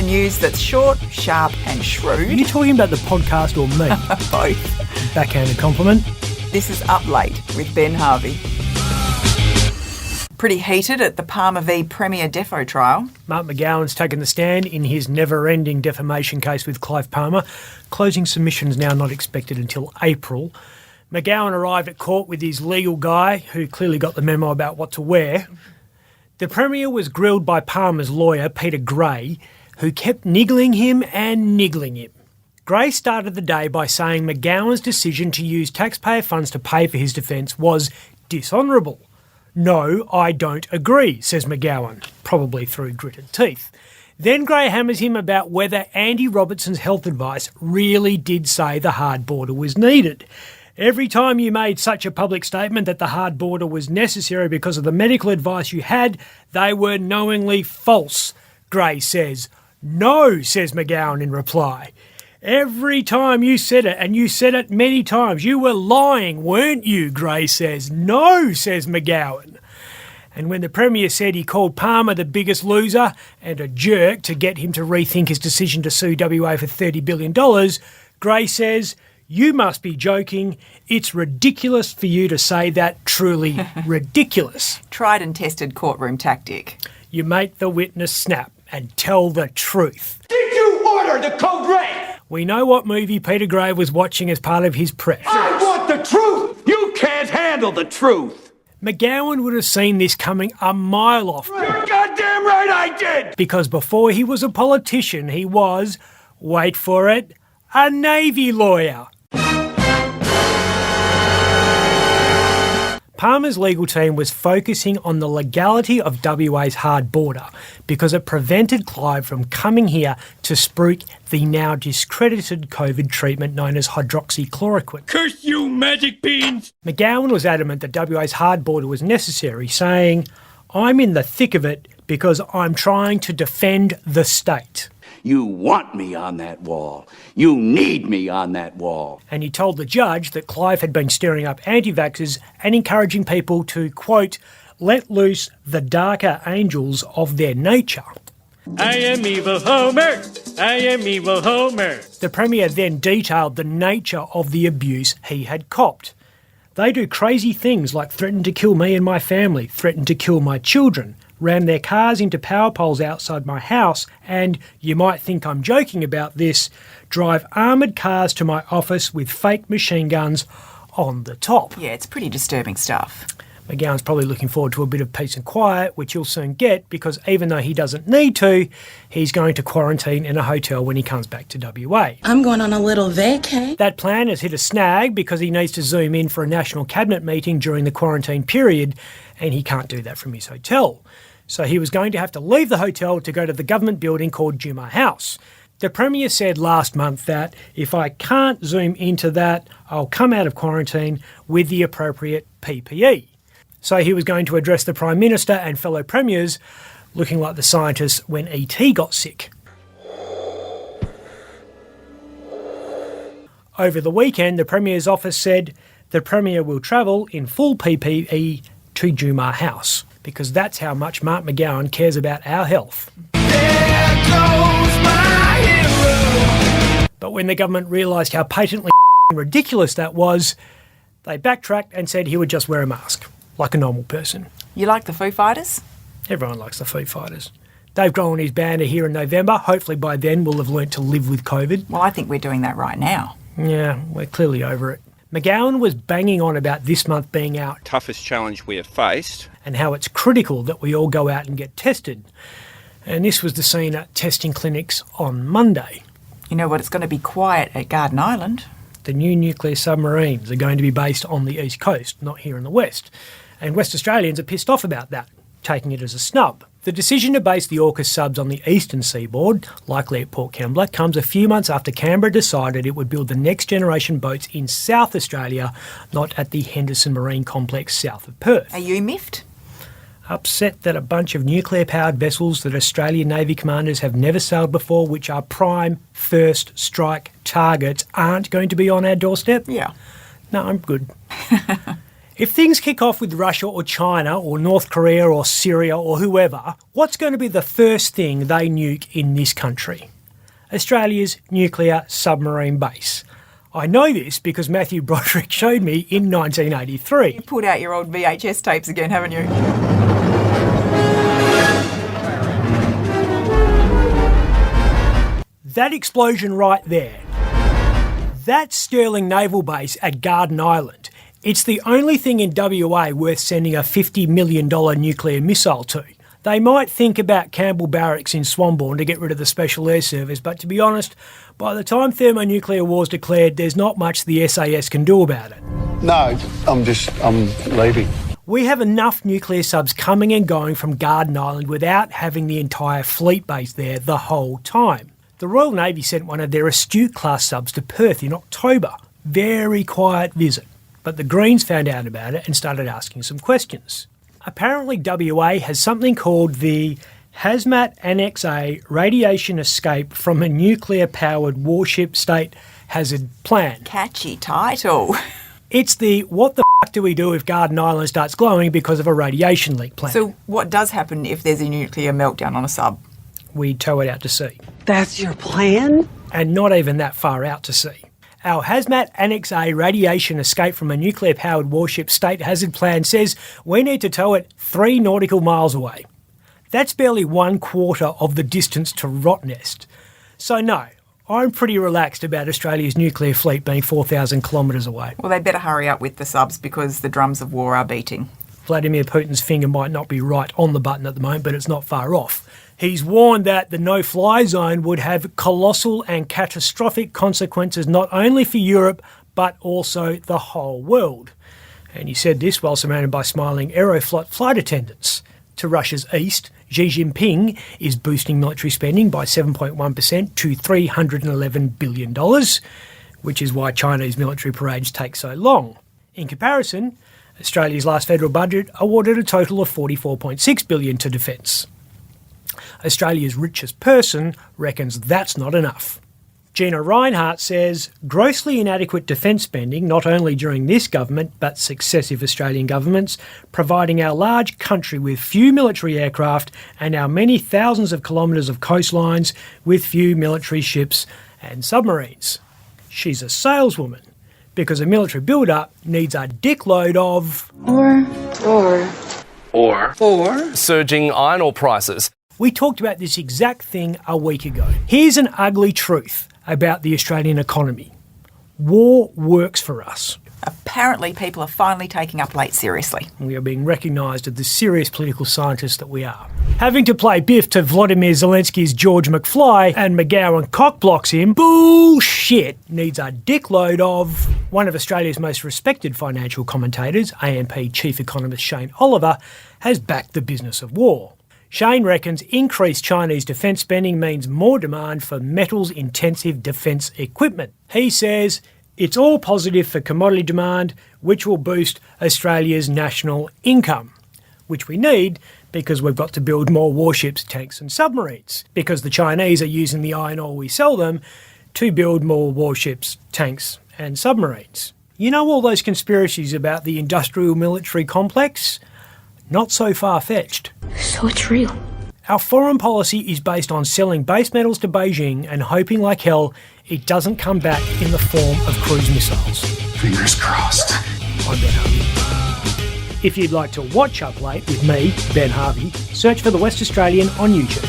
news that's short, sharp and shrewd. Are you talking about the podcast or me? Both. Backhanded compliment. This is Up Late with Ben Harvey. Pretty heated at the Palmer v Premier Defo trial. Mark McGowan's taken the stand in his never-ending defamation case with Clive Palmer. Closing submissions now not expected until April. McGowan arrived at court with his legal guy, who clearly got the memo about what to wear. The Premier was grilled by Palmer's lawyer, Peter Gray, who kept niggling him and niggling him. Gray started the day by saying McGowan's decision to use taxpayer funds to pay for his defence was dishonourable. "No, I don't agree," says McGowan, probably through gritted teeth. Then Gray hammers him about whether Andy Robertson's health advice really did say the hard border was needed. "Every time you made such a public statement that the hard border was necessary because of the medical advice you had, they were knowingly false," Gray says. "No," says McGowan in reply. "Every time you said it, and you said it many times, you were lying, weren't you?" Gray says. "No," says McGowan. And when the Premier said he called Palmer the biggest loser and a jerk to get him to rethink his decision to sue WA for $30 billion, Gray says, "You must be joking. It's ridiculous for you to say that, truly ridiculous." Tried and tested courtroom tactic. You make the witness snap and tell the truth. Did you order the code red? We know what movie Peter Gray was watching as part of his prep. I want the truth! You can't handle the truth! McGowan would have seen this coming a mile off. You're goddamn right I did! Because before he was a politician, he was, wait for it, a Navy lawyer. Palmer's legal team was focusing on the legality of WA's hard border because it prevented Clive from coming here to spruik the now discredited COVID treatment known as hydroxychloroquine. Curse you, magic beans! McGowan was adamant that WA's hard border was necessary, saying, "I'm in the thick of it because I'm trying to defend the state." You want me on that wall. You need me on that wall. And he told the judge that Clive had been stirring up anti-vaxxers and encouraging people to, quote, let loose the darker angels of their nature. I am evil Homer. I am evil Homer. The Premier then detailed the nature of the abuse he had copped. "They do crazy things like threaten to kill me and my family, threaten to kill my children, ram their cars into power poles outside my house, and, you might think I'm joking about this, drive armoured cars to my office with fake machine guns on the top." Yeah, it's pretty disturbing stuff. McGowan's probably looking forward to a bit of peace and quiet, which he'll soon get because even though he doesn't need to, he's going to quarantine in a hotel when he comes back to WA. I'm going on a little vacay. That plan has hit a snag because he needs to zoom in for a National Cabinet meeting during the quarantine period, and he can't do that from his hotel. So he was going to have to leave the hotel to go to the government building called Juma House. The Premier said last month that if I can't zoom into that, I'll come out of quarantine with the appropriate PPE. So he was going to address the Prime Minister and fellow Premiers looking like the scientists when ET got sick. Over the weekend, the Premier's office said the Premier will travel in full PPE to Juma House, because that's how much Mark McGowan cares about our health. There goes my hero! But when the government realised how patently ridiculous that was, they backtracked and said he would just wear a mask, like a normal person. You like the Foo Fighters? Everyone likes the Foo Fighters. Dave Grohl and his band are here in November. Hopefully by then we'll have learnt to live with COVID. Well, I think we're doing that right now. Yeah, we're clearly over it. McGowan was banging on about this month being our toughest challenge we have faced, and how it's critical that we all go out and get tested. And this was the scene at testing clinics on Monday. You know what, it's going to be quiet at Garden Island. The new nuclear submarines are going to be based on the East Coast, not here in the West. And West Australians are pissed off about that, taking it as a snub. The decision to base the AUKUS subs on the eastern seaboard, likely at Port Kembla, comes a few months after Canberra decided it would build the next generation boats in South Australia, not at the Henderson Marine Complex south of Perth. Are you miffed? Upset that a bunch of nuclear-powered vessels that Australian Navy commanders have never sailed before, which are prime first strike targets, aren't going to be on our doorstep? Yeah. No, I'm good. If things kick off with Russia or China or North Korea or Syria or whoever, what's going to be the first thing they nuke in this country? Australia's nuclear submarine base. I know this because Matthew Broderick showed me in 1983. You pulled out your old VHS tapes again, haven't you? That explosion right there, that's Stirling Naval Base at Garden Island. It's the only thing in WA worth sending a $50 million nuclear missile to. They might think about Campbell Barracks in Swanbourne to get rid of the Special Air Service, but to be honest, by the time thermonuclear war's declared, there's not much the SAS can do about it. No, I'm leaving. We have enough nuclear subs coming and going from Garden Island without having the entire fleet base there the whole time. The Royal Navy sent one of their Astute-class subs to Perth in October. Very quiet visit. But the Greens found out about it and started asking some questions. Apparently WA has something called the Hazmat Annex A Radiation Escape from a Nuclear-Powered Warship State Hazard Plan. Catchy title. It's the what the f*** do we do if Garden Island starts glowing because of a radiation leak plan. So what does happen if there's a nuclear meltdown on a sub? We tow it out to sea. That's your plan? And not even that far out to sea. Our Hazmat Annex A Radiation Escape from a Nuclear-Powered Warship State Hazard Plan says we need to tow it 3 nautical miles away. That's barely 1/4 of the distance to Rottnest. So no, I'm pretty relaxed about Australia's nuclear fleet being 4,000 kilometres away. Well, they better hurry up with the subs because the drums of war are beating. Vladimir Putin's finger might not be right on the button at the moment, but it's not far off. He's warned that the no-fly zone would have colossal and catastrophic consequences not only for Europe, but also the whole world. And he said this while surrounded by smiling Aeroflot flight attendants. To Russia's east, Xi Jinping is boosting military spending by 7.1% to $311 billion, which is why Chinese military parades take so long. In comparison, Australia's last federal budget awarded a total of $44.6 billion to defence. Australia's richest person reckons that's not enough. Gina Reinhardt says grossly inadequate defence spending, not only during this government but successive Australian governments, providing our large country with few military aircraft and our many thousands of kilometres of coastlines with few military ships and submarines. She's a saleswoman because a military build-up needs a dickload of... Or surging iron ore prices. We talked about this exact thing a week ago. Here's an ugly truth about the Australian economy. War works for us. Apparently people are finally taking up late seriously. We are being recognised as the serious political scientists that we are. Having to play Biff to Vladimir Zelensky's George McFly and McGowan cockblocks him, bullshit, needs a dickload of... One of Australia's most respected financial commentators, AMP Chief Economist Shane Oliver, has backed the business of war. Shane reckons increased Chinese defence spending means more demand for metals-intensive defence equipment. He says it's all positive for commodity demand, which will boost Australia's national income, which we need because we've got to build more warships, tanks and submarines, because the Chinese are using the iron ore we sell them to build more warships, tanks and submarines. You know all those conspiracies about the industrial military complex? Not so far-fetched. So it's real. Our foreign policy is based on selling base metals to Beijing and hoping like hell it doesn't come back in the form of cruise missiles. Fingers crossed. I'm Ben Harvey. If you'd like to watch Up Late with me, Ben Harvey, search for The West Australian on YouTube.